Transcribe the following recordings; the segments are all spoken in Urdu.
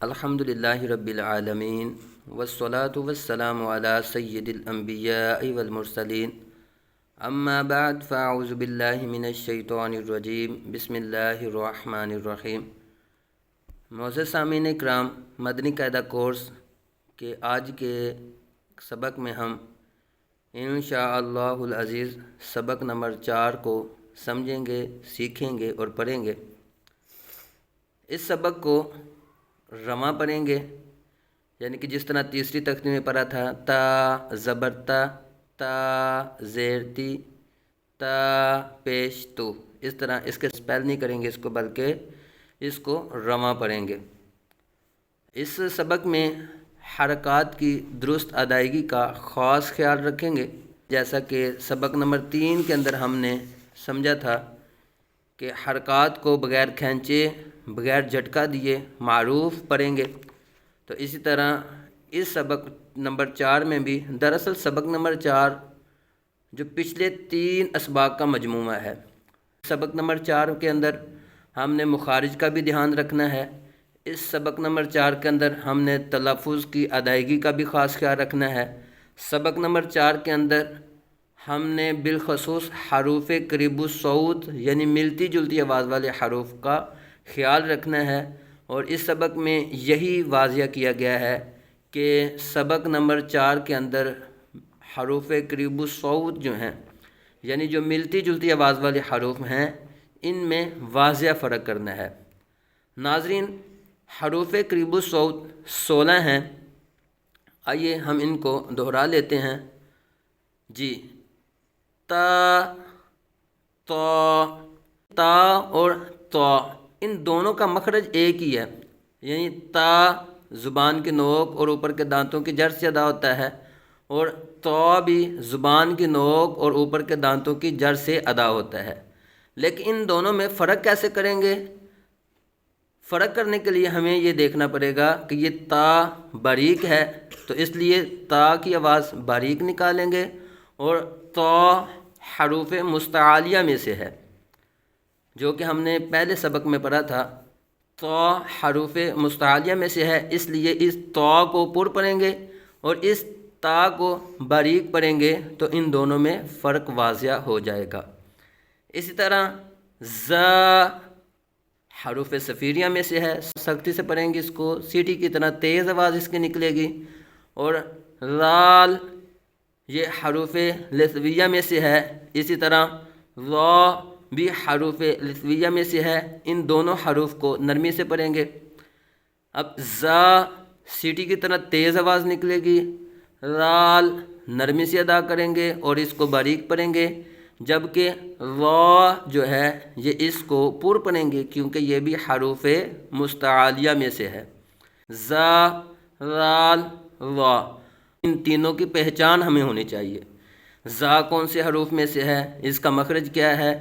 الحمدللہ رب العالمین والصلاة والسلام علی سید الانبیاء والمرسلین اما بعد فاعوذ باللہ من الشیطان الرجیم بسم اللہ الرحمن الرحیم۔ معزز سامعین اکرام، مدنی قاعدہ کورس کے آج کے سبق میں ہم انشاءاللہ العزیز سبق نمبر 4 کو سمجھیں گے، سیکھیں گے اور پڑھیں گے۔ اس سبق کو رواں پڑھیں گے، یعنی کہ جس طرح تیسری تختی میں پڑھا تھا تا زبر تا زیر تی تا پیش تو، اس طرح اس کے سپیل نہیں کریں گے اس کو، بلکہ اس کو رواں پڑھیں گے۔ اس سبق میں حرکات کی درست ادائیگی کا خاص خیال رکھیں گے، جیسا کہ سبق نمبر 3 کے اندر ہم نے سمجھا تھا کہ حرکات کو بغیر کھینچے، بغیر جھٹکا دیے معروف پڑھیں گے۔ تو اسی طرح اس سبق نمبر 4 میں بھی، دراصل سبق نمبر 4 جو پچھلے 3 اسباق کا مجموعہ ہے، سبق نمبر 4 کے اندر ہم نے مخارج کا بھی دھیان رکھنا ہے۔ اس سبق نمبر 4 کے اندر ہم نے تلفظ کی ادائیگی کا بھی خاص خیال رکھنا ہے۔ سبق نمبر 4 کے اندر ہم نے بالخصوص حروف قریب الصوت یعنی ملتی جلتی آواز والے حروف کا خیال رکھنا ہے، اور اس سبق میں یہی واضح کیا گیا ہے کہ سبق نمبر 4 کے اندر حروف قریب الصوت جو ہیں، یعنی جو ملتی جلتی آواز والے حروف ہیں، ان میں واضح فرق کرنا ہے۔ ناظرین، حروف قریب الصوت 16 ہیں، آئیے ہم ان کو دہرا لیتے ہیں۔ جی، تا تا اور تا، ان دونوں کا مخرج ایک ہی ہے، یعنی تا زبان کے نوک اور اوپر کے دانتوں کی جڑ سے ادا ہوتا ہے، اور تا بھی زبان کی نوک اور اوپر کے دانتوں کی جڑ سے ادا ہوتا ہے۔ لیکن ان دونوں میں فرق کیسے کریں گے؟ فرق کرنے کے لیے ہمیں یہ دیکھنا پڑے گا کہ یہ تا باریک ہے، تو اس لیے تا کی آواز باریک نکالیں گے، اور تا حروف مستعلیہ میں سے ہے، جو کہ ہم نے پہلے سبق میں پڑھا تھا۔ تا حروف مستعلیہ میں سے ہے، اس لیے اس تا کو پر پڑھیں گے اور اس تا کو باریک پڑھیں گے، تو ان دونوں میں فرق واضح ہو جائے گا۔ اسی طرح ز حروف صفیریہ میں سے ہے، سختی سے پڑھیں گے اس کو، سیٹی کی طرح تیز آواز اس کی نکلے گی۔ اور رال یہ حروف لثویہ میں سے ہے، اسی طرح را بھی حروف لثویہ میں سے ہے، ان دونوں حروف کو نرمی سے پڑھیں گے۔ اب زا سیٹی کی طرح تیز آواز نکلے گی، رال نرمی سے ادا کریں گے اور اس کو باریک پڑھیں گے، جبکہ را جو ہے یہ اس کو پر پڑھیں گے، کیونکہ یہ بھی حروف مستعلیہ میں سے ہے۔ زا، رال، را، ان تینوں کی پہچان ہمیں ہونی چاہیے۔ زا کون سے حروف میں سے ہے، اس کا مخرج کیا ہے؟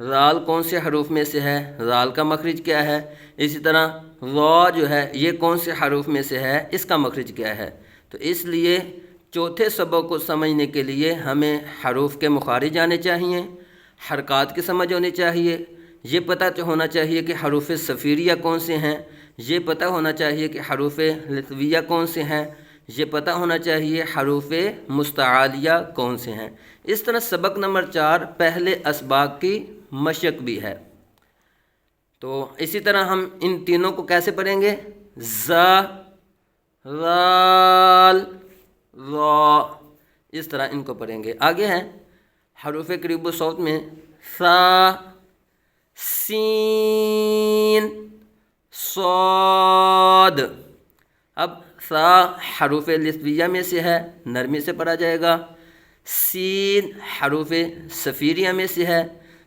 رال کون سے حروف میں سے ہے، رال کا مخرج کیا ہے؟ اسی طرح را جو ہے یہ کون سے حروف میں سے ہے، اس کا مخرج کیا ہے؟ تو اس لیے چوتھے سبق کو سمجھنے کے لیے ہمیں حروف کے مخارج آنے چاہیے، حرکات کی سمجھ ہونی چاہیے، یہ پتہ ہونا چاہیے کہ حروف صفیریہ کون سے ہیں، یہ پتہ ہونا چاہیے کہ حروف لثویہ کون سے ہیں، یہ پتہ ہونا چاہیے حروف مستعلیہ کون سے ہیں۔ اس طرح سبق نمبر 4 پہلے اسباق کی مشق بھی ہے۔ تو اسی طرح ہم ان تینوں کو کیسے پڑھیں گے؟ ز، رال، را، اس طرح ان کو پڑھیں گے۔ آگے ہیں حروف قریب الصوت میں ثا، سین، صاد۔ اب ثا حروف لثویہ میں سے ہے، نرمی سے پڑھا جائے گا۔ سین حروف صفیریہ میں سے ہے،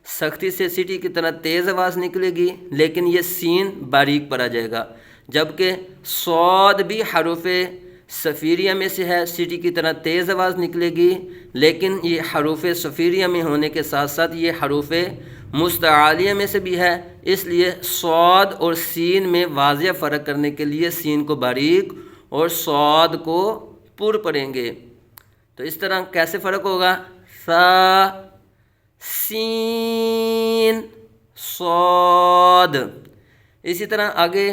سختی سے سیٹی کی طرح تیز آواز نکلے گی، لیکن یہ سین باریک پڑھا جائے گا۔ جبکہ صاد بھی حروف صفیریہ میں سے ہے، سیٹی کی طرح تیز آواز نکلے گی، لیکن یہ حروف صفیریہ میں ہونے کے ساتھ ساتھ یہ حروف مستعلیہ میں سے بھی ہے، اس لیے صاد اور سین میں واضح فرق کرنے کے لیے سین کو باریک اور صاد کو پر پڑھیں گے۔ تو اس طرح کیسے فرق ہوگا؟ ثا، سین، صاد۔ اسی طرح آگے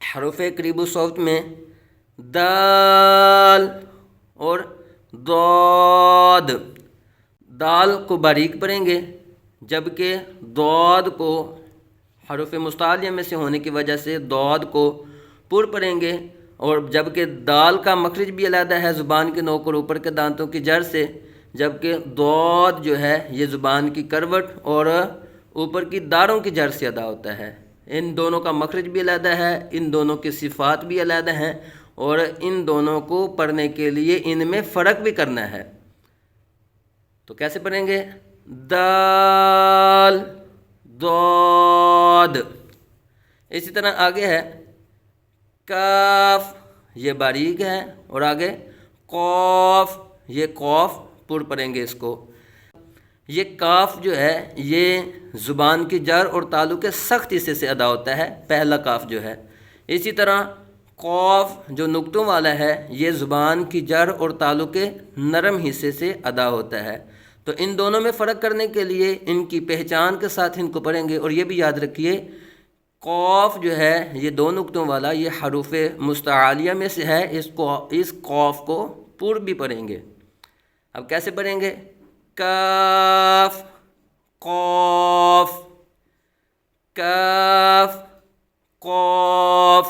حروف قریب الصوت میں دال اور ضاد، دال کو باریک پڑھیں گے، جبکہ ضاد کو حروف مستعلیہ میں سے ہونے کی وجہ سے ضاد کو پر پڑھیں گے، اور جبکہ دال کا مخرج بھی علیحدہ ہے زبان کے نوک اور اوپر کے دانتوں کی جڑ سے، جبکہ ضاد جو ہے یہ زبان کی کروٹ اور اوپر کی داڑھوں کی جڑ سے ادا ہوتا ہے۔ ان دونوں کا مخرج بھی علیحدہ ہے، ان دونوں کی صفات بھی علیحدہ ہیں، اور ان دونوں کو پڑھنے کے لیے ان میں فرق بھی کرنا ہے۔ تو کیسے پڑھیں گے؟ دال ضاد۔ اسی طرح آگے ہے کاف، یہ باریک ہے، اور آگے قاف، یہ قاف پر پڑھیں گے اس کو۔ یہ کاف جو ہے یہ زبان کی جڑ اور تالو کے سخت حصے سے ادا ہوتا ہے، پہلا کاف جو ہے۔ اسی طرح قاف جو نقطوں والا ہے یہ زبان کی جڑ اور تالو کے نرم حصے سے ادا ہوتا ہے۔ تو ان دونوں میں فرق کرنے کے لیے ان کی پہچان کے ساتھ ان کو پڑھیں گے، اور یہ بھی یاد رکھیے قاف جو ہے یہ دو نقطوں والا یہ حروف مستعلیہ میں سے ہے، اس قاف کو پر بھی پڑھیں گے۔ اب کیسے پڑھیں گے؟ کاف قاف، کاف قاف،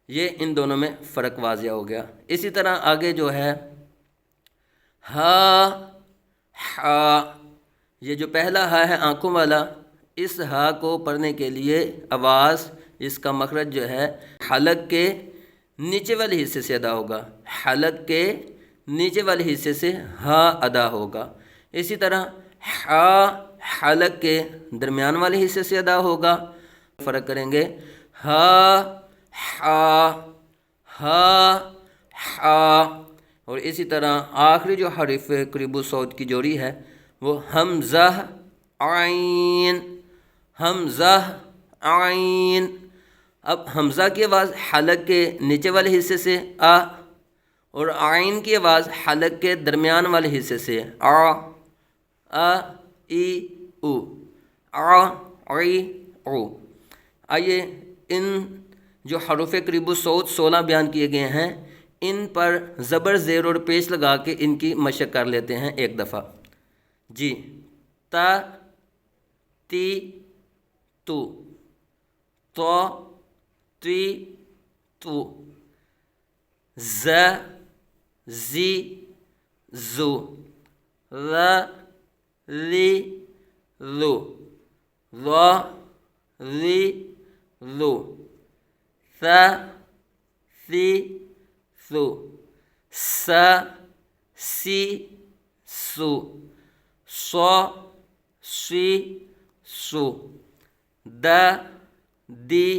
یہ ان دونوں میں فرق واضح ہو گیا۔ اسی طرح آگے جو ہے ہا، ہا، یہ جو پہلا ہا ہے آنکھوں والا، اس ہا کو پڑھنے کے لیے آواز، اس کا مخرج جو ہے حلق کے نیچے والے حصے سے ادا ہوگا، حلق کے نیچے والے حصے سے ہا ادا ہوگا۔ اسی طرح ہا حلق کے درمیان والے حصے سے ادا ہوگا۔ فرق کریں گے ہا، ہا، ہا، ہا، اور اسی طرح آخری جو حرف قریب الصوت کی جوڑی ہے وہ حمزہ عین، حمزہ عین۔ اب حمزہ کی آواز حلق کے نیچے والے حصے سے آ، اور عین کی آواز حلق کے درمیان والے حصے سے آ، آ، ای، او، آ، ای، او۔ آئیے ان جو حروف قریب الصوت 16 بیان کیے گئے ہیں ان پر زبر، زیر اور پیش لگا کے ان کی مشق کر لیتے ہیں ایک دفعہ۔ جی، تا، تی، تو، تو، تی، تو، ز، زی، زو، ر، لی، لو، ر، لی، لو، ث، ثی، ثو، س، سی، سو، ص، صی، سو، د، دی،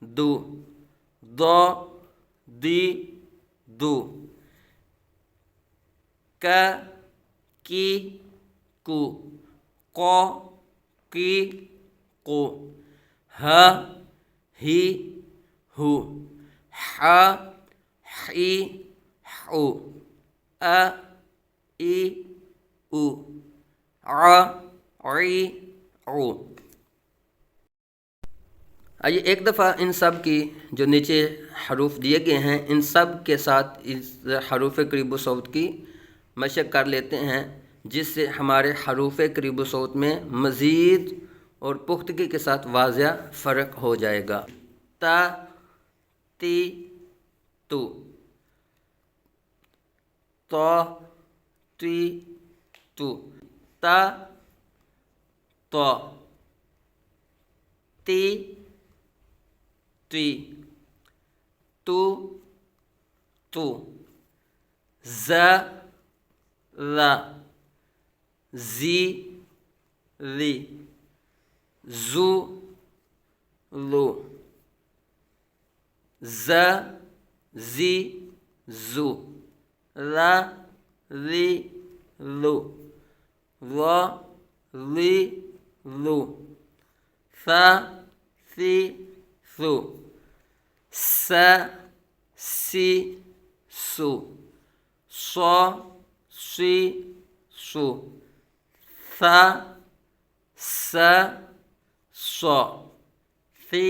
دو، ض، دی، دو، ک، کی، کو، ق، کی، کو، ہ، ہی، ہو، ح، حی، حو، ا، ای، او، ع، عی، عو۔ آئیے ایک دفعہ ان سب کی جو نیچے حروف دیے گئے ہیں ان سب کے ساتھ اس حروف قریب الصوت کی مشق کر لیتے ہیں، جس سے ہمارے حروف قریب الصوت میں مزید اور پختگی کے ساتھ واضح فرق ہو جائے گا۔ تا، تی، تو، تو، تی، تو، تا، تو، تی، تی، تو، تو، ز، ر، زی، ری، زو، لو، ز، زی، زو، ر، ری، لو، ر، لی، لو، ث، ثی، ثو، س، سی، سو، ص، صی، سو، ث، س، ص، ثی،